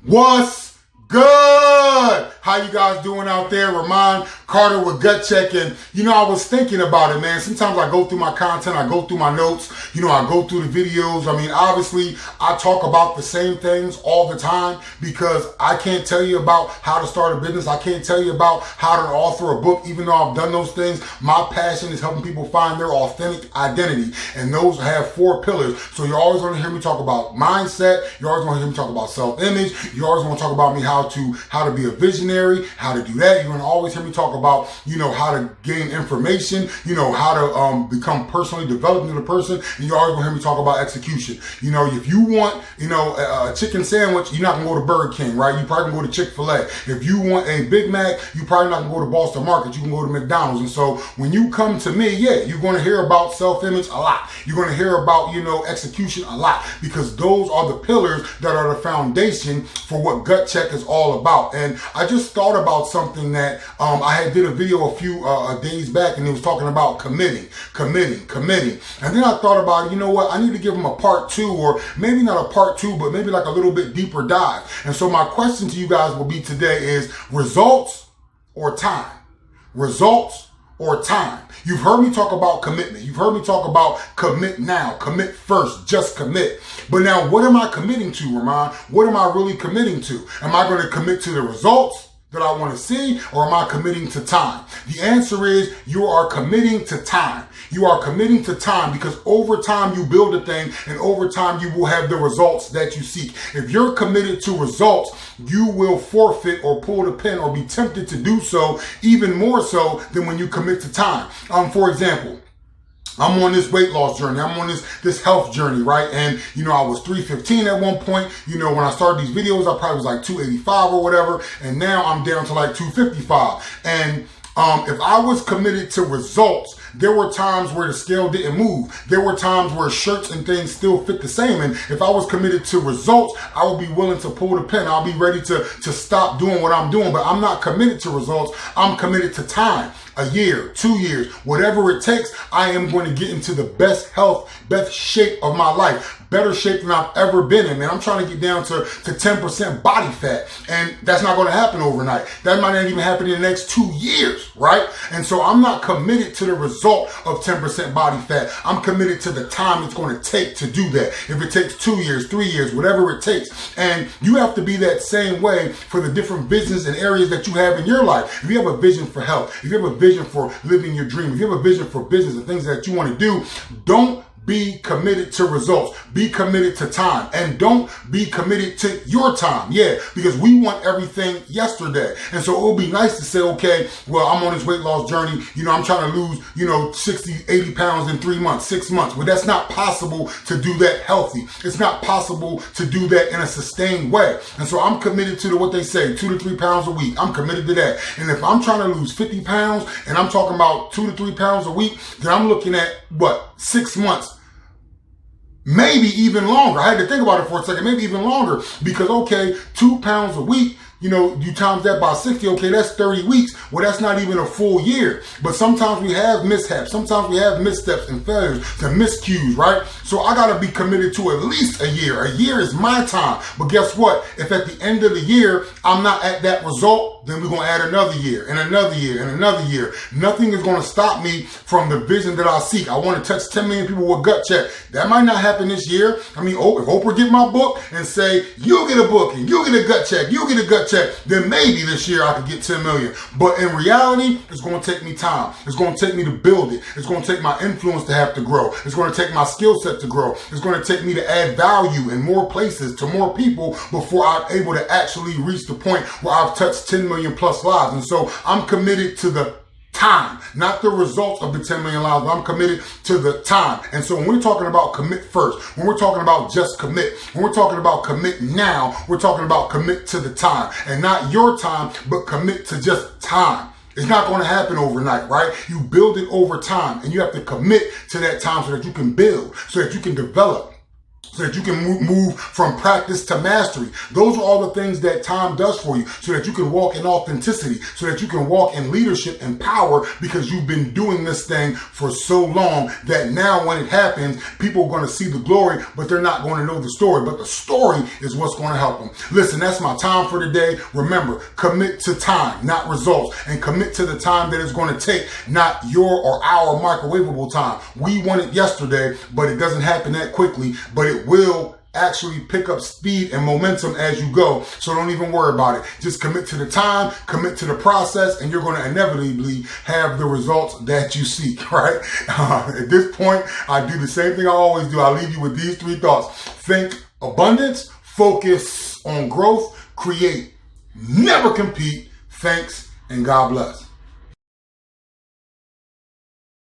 What's good? How you guys doing out there? Ramon Carter with Gut Check. And, I was thinking about it, man. Sometimes I go through my content, I go through my notes, I go through the videos. Obviously, I talk about the same things all the time because I can't tell you about how to start a business. I can't tell you about how to author a book, even though I've done those things. My passion is helping people find their authentic identity. And those have 4 pillars. So you're always going to hear me talk about mindset. You're always going to hear me talk about self-image. You always want to talk about me how to be a visionary, how to do that. You're going to always hear me talk about, how to gain information, how to become personally developed into the person. And you're always going to hear me talk about execution. If you want, a chicken sandwich, you're not going to go to Burger King, right? You probably can go to Chick-fil-A. If you want a Big Mac, you probably not going to go to Boston Market. You can go to McDonald's. And so when you come to me, you're going to hear about self-image a lot. You're going to hear about, execution a lot, because those are the pillars that are the foundation for what Gut Check is all about. And I just thought about something that I did a video a few days back, and it was talking about committing. And then I thought about, I need to give them a part 2, or maybe not a part 2, but maybe like a little bit deeper dive. And so my question to you guys will be today is results or time? Results or time? You've heard me talk about commitment. You've heard me talk about commit now, commit first, just commit. But now what am I committing to, Ramon? What am I really committing to? Am I going to commit to the results that I want to see, or am I committing to time? The answer is you are committing to time. You are committing to time because over time you build a thing, and over time you will have the results that you seek. If you're committed to results, you will forfeit or pull the pin or be tempted to do so even more so than when you commit to time. For example, I'm on this weight loss journey. I'm on this health journey, right? And, I was 315 at one point. When I started these videos, I probably was like 285 or whatever. And now I'm down to like 255. And if I was committed to results, there were times where the scale didn't move. There were times where shirts and things still fit the same. And if I was committed to results, I would be willing to pull the pin. I'll be ready to stop doing what I'm doing. But I'm not committed to results. I'm committed to time. A year, 2 years, whatever it takes, I am going to get into the best health, best shape of my life, better shape than I've ever been in, man. I'm trying to get down to 10% body fat, and that's not going to happen overnight. That might not even happen in the next 2 years, right? And so I'm not committed to the result of 10% body fat. I'm committed to the time it's going to take to do that. If it takes 2 years, 3 years, whatever it takes. And you have to be that same way for the different business and areas that you have in your life. If you have a vision for health, if you have a vision for living your dream, if you have a vision for business and things that you want to do, don't be committed to results. Be committed to time, and don't be committed to your time. Because we want everything yesterday. And so it would be nice to say, okay, well, I'm on this weight loss journey. I'm trying to lose, 60, 80 pounds in 3 months, 6 months. But that's not possible to do that healthy. It's not possible to do that in a sustained way. And so I'm committed to what they say, 2 to 3 pounds a week. I'm committed to that. And if I'm trying to lose 50 pounds and I'm talking about 2 to 3 pounds a week, then I'm looking at 6 months. Maybe even longer. I had to think about it for a second. Maybe even longer, because, okay, 2 pounds a week, you times that by 60, okay, that's 30 weeks. Well, that's not even a full year. But sometimes we have mishaps. Sometimes we have missteps and failures and miscues, right? So I got to be committed to at least a year. A year is my time. But guess what? If at the end of the year, I'm not at that result, then we're going to add another year and another year and another year. Nothing is going to stop me from the vision that I seek. I want to touch 10 million people with Gut Check. That might not happen this year. If Oprah get my book and say, you get a book and you get a Gut Check, you get a Gut Check, then maybe this year I could get 10 million. But in reality, it's going to take me time. It's going to take me to build it. It's going to take my influence to have to grow. It's going to take my skill set to grow. It's going to take me to add value in more places to more people before I'm able to actually reach the point where I've touched 10 million plus lives. And so I'm committed to the time, not the results of the 10 million lives, but I'm committed to the time. And so when we're talking about commit first, when we're talking about just commit, when we're talking about commit now, we're talking about commit to the time, and not your time, but commit to just time. It's not going to happen overnight, right? You build it over time, and you have to commit to that time so that you can build, so that you can develop, so that you can move from practice to mastery. Those are all the things that time does for you, so that you can walk in authenticity, so that you can walk in leadership and power, because you've been doing this thing for so long that now when it happens, people are going to see the glory, but they're not going to know the story. But the story is what's going to help them. Listen, that's my time for today. Remember, commit to time, not results, and commit to the time that it's going to take, not your or our microwavable time. We want it yesterday, but it doesn't happen that quickly, but it will actually pick up speed and momentum as you go. So don't even worry about it. Just commit to the time, commit to the process, and you're going to inevitably have the results that you seek, right? At this point, I do the same thing I always do. I leave you with these 3 thoughts. Think abundance, focus on growth, create, never compete. Thanks, and God bless.